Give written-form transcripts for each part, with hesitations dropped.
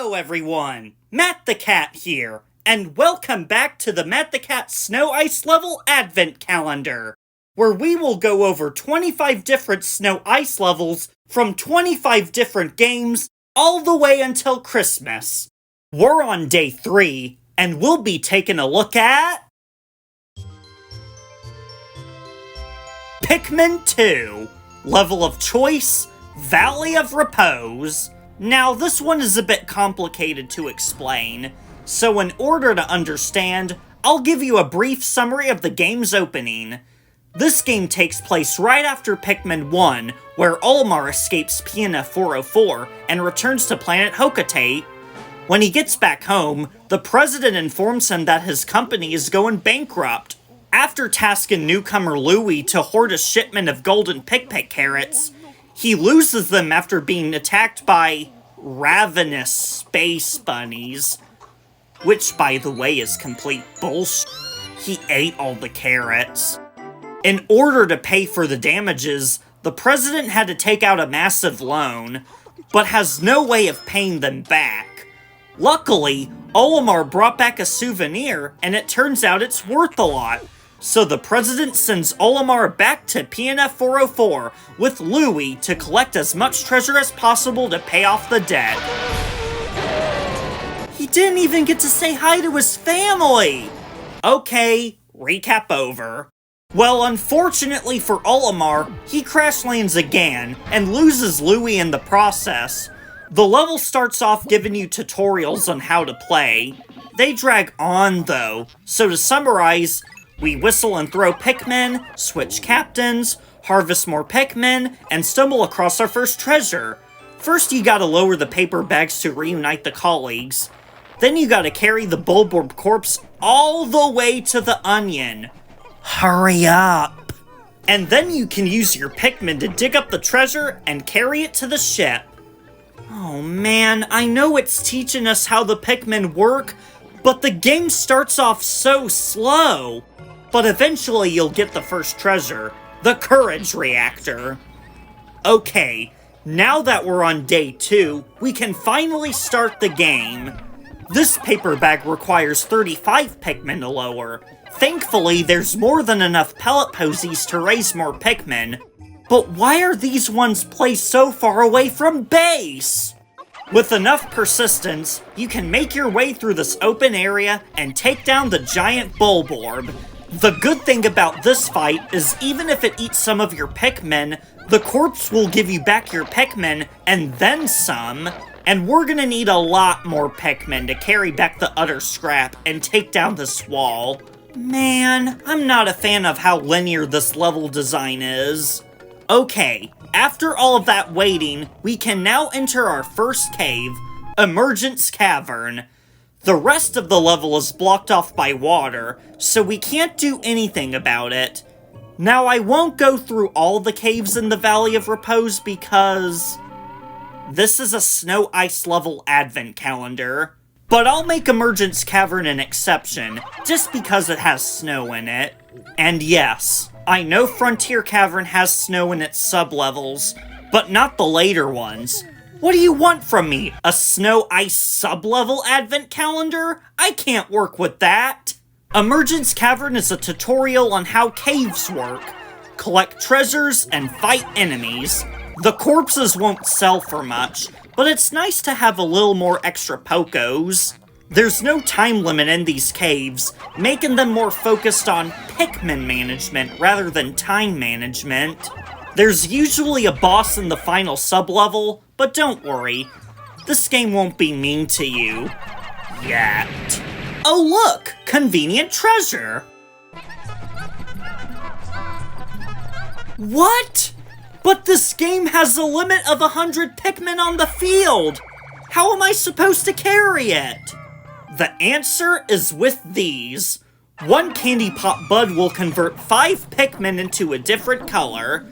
Hello everyone, Matt the Cat here, and welcome back to the Matt the Cat Snow Ice Level Advent Calendar, where we will go over 25 different snow ice levels from 25 different games all the way until Christmas. We're on day 3, and we'll be taking a look at Pikmin 2, Level of Choice, Valley of Repose. Now, this one is a bit complicated to explain, so in order to understand, I'll give you a brief summary of the game's opening. This game takes place right after Pikmin 1, where Olimar escapes PNF 404 and returns to planet Hokate. When he gets back home, the president informs him that his company is going bankrupt. After tasking newcomer Louie to hoard a shipment of golden Pikmin carrots, he loses them after being attacked by ravenous space bunnies. Which, by the way, is complete bullshit. He ate all the carrots. In order to pay for the damages, the president had to take out a massive loan, but has no way of paying them back. Luckily, Olimar brought back a souvenir, and it turns out it's worth a lot. So the president sends Olimar back to PNF 404 with Louie to collect as much treasure as possible to pay off the debt. He didn't even get to say hi to his family! Okay, recap over. Well, unfortunately for Olimar, he crash lands again, and loses Louie in the process. The level starts off giving you tutorials on how to play. They drag on though, so to summarize, we whistle and throw Pikmin, switch captains, harvest more Pikmin, and stumble across our first treasure. First you gotta lower the paper bags to reunite the colleagues. Then you gotta carry the Bulborb corpse all the way to the onion. Hurry up! And then you can use your Pikmin to dig up the treasure and carry it to the ship. Oh man, I know it's teaching us how the Pikmin work, but the game starts off so slow. But eventually you'll get the first treasure, the Courage Reactor. Okay, now that we're on day 2, we can finally start the game. This paper bag requires 35 Pikmin to lower. Thankfully, there's more than enough pellet posies to raise more Pikmin. But why are these ones placed so far away from base? With enough persistence, you can make your way through this open area and take down the giant Bulborb. The good thing about this fight is even if it eats some of your Pikmin, the corpse will give you back your Pikmin and then some. And we're gonna need a lot more Pikmin to carry back the utter scrap and take down this wall. Man, I'm not a fan of how linear this level design is. Okay, after all of that waiting, we can now enter our first cave, Emergence Cavern. The rest of the level is blocked off by water, so we can't do anything about it. Now, I won't go through all the caves in the Valley of Repose because this is a snow ice level advent calendar. But I'll make Emergence Cavern an exception, just because it has snow in it. And yes, I know Frontier Cavern has snow in its sublevels, but not the later ones. What do you want from me? A snow ice sublevel advent calendar? I can't work with that. Emergence Cavern is a tutorial on how caves work. Collect treasures and fight enemies. The corpses won't sell for much, but it's nice to have a little more extra pokos. There's no time limit in these caves, making them more focused on Pikmin management rather than time management. There's usually a boss in the final sublevel, but don't worry, this game won't be mean to you. Yet. Oh look! Convenient treasure! What? But this game has a limit of 100 Pikmin on the field! How am I supposed to carry it? The answer is with these. One Candy Pop Bud will convert 5 Pikmin into a different color.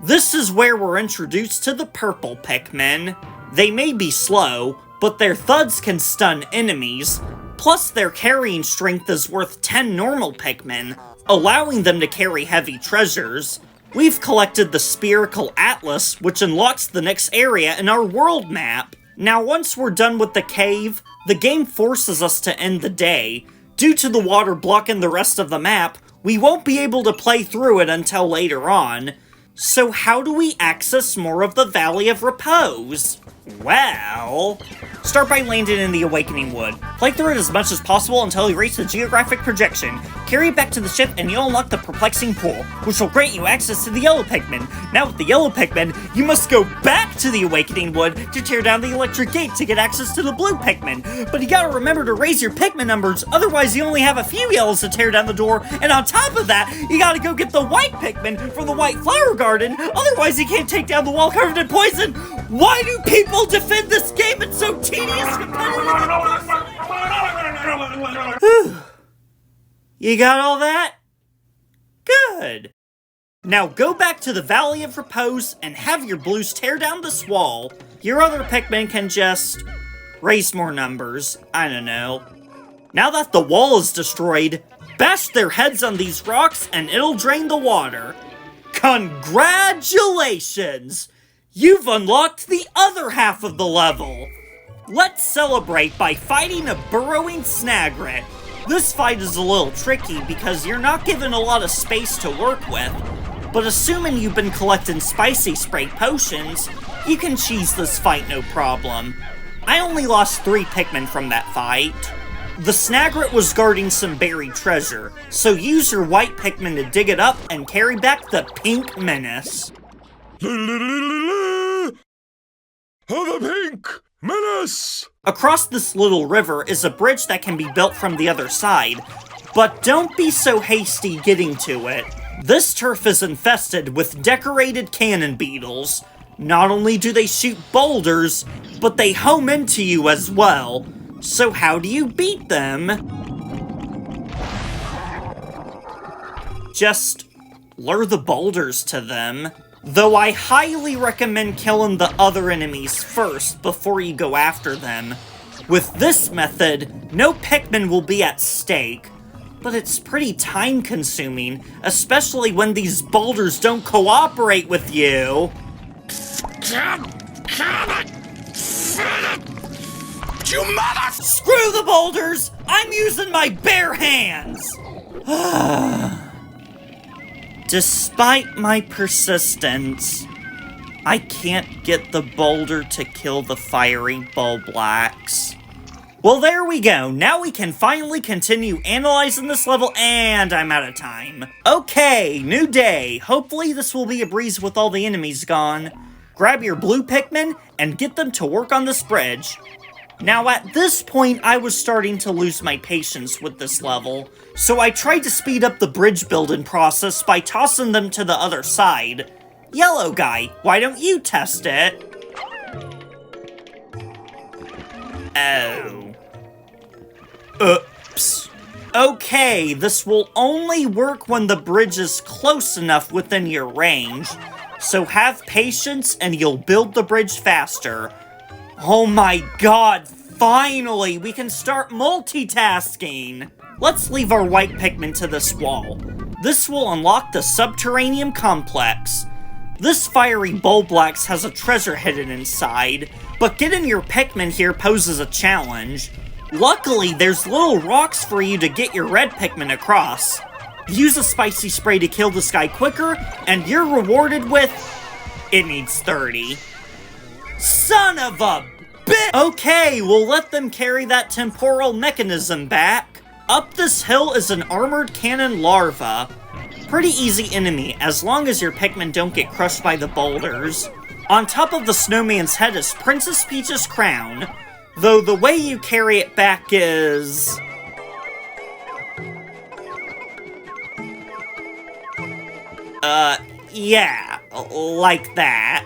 This is where we're introduced to the purple Pikmin. They may be slow, but their thuds can stun enemies, plus their carrying strength is worth 10 normal Pikmin, allowing them to carry heavy treasures. We've collected the Spherical Atlas, which unlocks the next area in our world map. Now once we're done with the cave, the game forces us to end the day. Due to the water blocking the rest of the map, we won't be able to play through it until later on. So how do we access more of the Valley of Repose? Well, start by landing in the Awakening Wood. Play through it as much as possible until you reach the geographic projection. Carry it back to the ship and you'll unlock the Perplexing Pool, which will grant you access to the Yellow Pikmin. Now with the Yellow Pikmin, you must go back to the Awakening Wood to tear down the Electric Gate to get access to the Blue Pikmin. But you gotta remember to raise your Pikmin numbers, otherwise you only have a few yellows to tear down the door, and on top of that, you gotta go get the White Pikmin from the White Flower Garden, otherwise you can't take down the wall covered in poison. Why do people defend this game? It's so tedious, competitive. You got all that? Good. Now go back to the Valley of Repose and have your blues tear down this wall. Your other Pikmin can just raise more numbers. I don't know. Now that the wall is destroyed, bash their heads on these rocks and it'll drain the water. Congratulations! You've unlocked the other half of the level! Let's celebrate by fighting a burrowing Snagret. This fight is a little tricky because you're not given a lot of space to work with, but assuming you've been collecting spicy spray potions, you can cheese this fight no problem. I only lost 3 Pikmin from that fight. The Snagret was guarding some buried treasure, so use your White Pikmin to dig it up and carry back the Pink Menace. The Pink Menace! Across this little river is a bridge that can be built from the other side, but don't be so hasty getting to it. This turf is infested with decorated cannon beetles. Not only do they shoot boulders, but they home into you as well. So how do you beat them? Just lure the boulders to them. Though I highly recommend killing the other enemies first before you go after them. With this method, no Pikmin will be at stake, but it's pretty time-consuming, especially when these boulders don't cooperate with you. You mother! Screw the boulders! I'm using my bare hands! Despite my persistence, I can't get the boulder to kill the fiery Bulblacks. Well, there we go. Now we can finally continue analyzing this level, and I'm out of time. Okay, new day. Hopefully this will be a breeze with all the enemies gone. Grab your blue Pikmin and get them to work on this bridge. Now at this point, I was starting to lose my patience with this level, so I tried to speed up the bridge building process by tossing them to the other side. Yellow guy, why don't you test it? Oh. Oops. Okay, this will only work when the bridge is close enough within your range, so have patience and you'll build the bridge faster. Oh my god, finally, we can start multitasking! Let's leave our White Pikmin to this wall. This will unlock the Subterranean Complex. This fiery Bulblacks has a treasure hidden inside, but getting your Pikmin here poses a challenge. Luckily, there's little rocks for you to get your red Pikmin across. Use a spicy spray to kill this guy quicker, and you're rewarded with... it needs 30. Son of a bitch! Okay, we'll let them carry that temporal mechanism back. Up this hill is an armored cannon larva. Pretty easy enemy, as long as your Pikmin don't get crushed by the boulders. On top of the snowman's head is Princess Peach's crown, though the way you carry it back is... yeah, like that.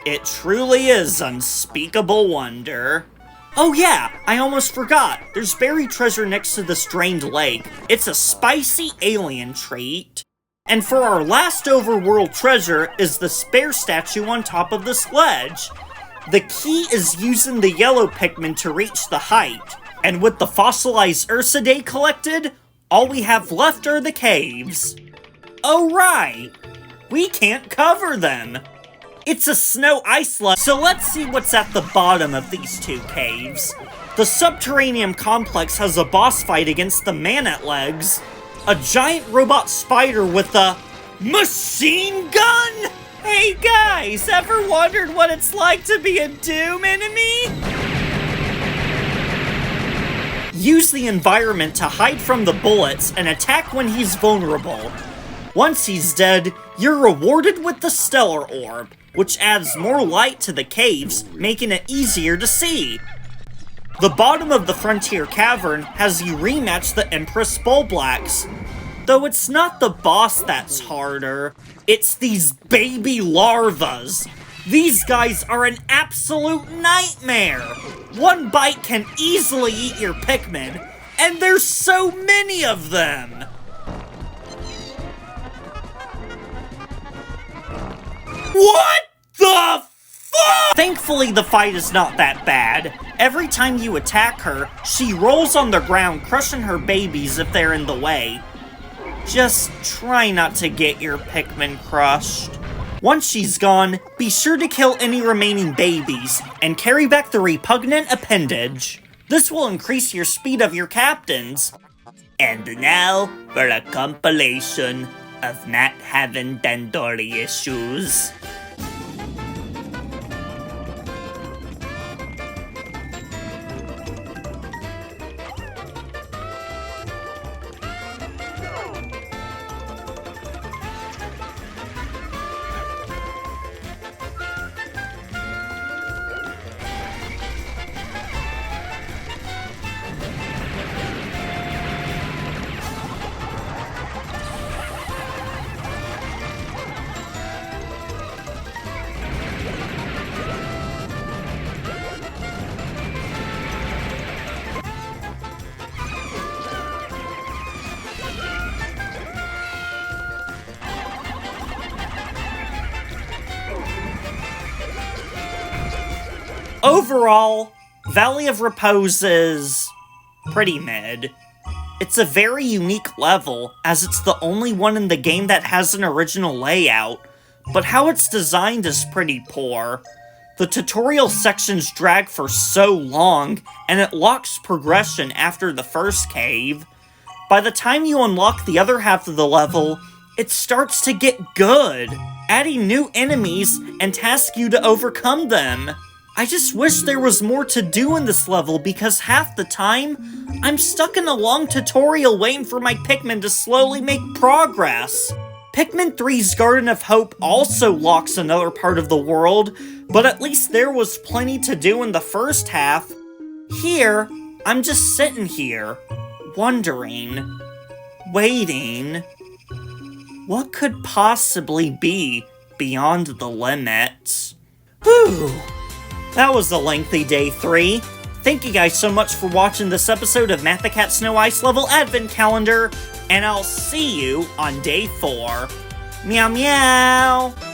It truly is unspeakable wonder. Oh yeah, I almost forgot. There's buried treasure next to this drained lake. It's a spicy alien treat. And for our last overworld treasure is the spare statue on top of this ledge. The key is using the yellow Pikmin to reach the height. And with the fossilized Ursidae collected, all we have left are the caves. Oh right, we can't cover them. It's a snow ice level, so let's see what's at the bottom of these two caves. The subterranean complex has a boss fight against the man-at legs, a giant robot spider with a machine gun? Hey guys, ever wondered what it's like to be a Doom enemy? Use the environment to hide from the bullets and attack when he's vulnerable. Once he's dead, you're rewarded with the Stellar Orb, which adds more light to the caves, making it easier to see. The bottom of the Frontier Cavern has you rematch the Empress Bullblacks. Though it's not the boss that's harder, it's these baby larvas. These guys are an absolute nightmare. One bite can easily eat your Pikmin, and there's so many of them. What the fuck? Thankfully, the fight is not that bad. Every time you attack her, she rolls on the ground, crushing her babies if they're in the way. Just try not to get your Pikmin crushed. Once she's gone, be sure to kill any remaining babies, and carry back the repugnant appendage. This will increase your speed of your captains. And now, for a compilation of not having Dandori issues. Overall, Valley of Repose is pretty mid. It's a very unique level, as it's the only one in the game that has an original layout, but how it's designed is pretty poor. The tutorial sections drag for so long, and it locks progression after the first cave. By the time you unlock the other half of the level, it starts to get good, adding new enemies and task you to overcome them. I just wish there was more to do in this level because half the time, I'm stuck in a long tutorial waiting for my Pikmin to slowly make progress. Pikmin 3's Garden of Hope also locks another part of the world, but at least there was plenty to do in the first half. Here, I'm just sitting here, wondering, waiting. What could possibly be beyond the limits? Whew. That was a lengthy day 3. Thank you guys so much for watching this episode of Matt the Cat Snow Ice Level Advent Calendar, and I'll see you on day 4. Meow meow!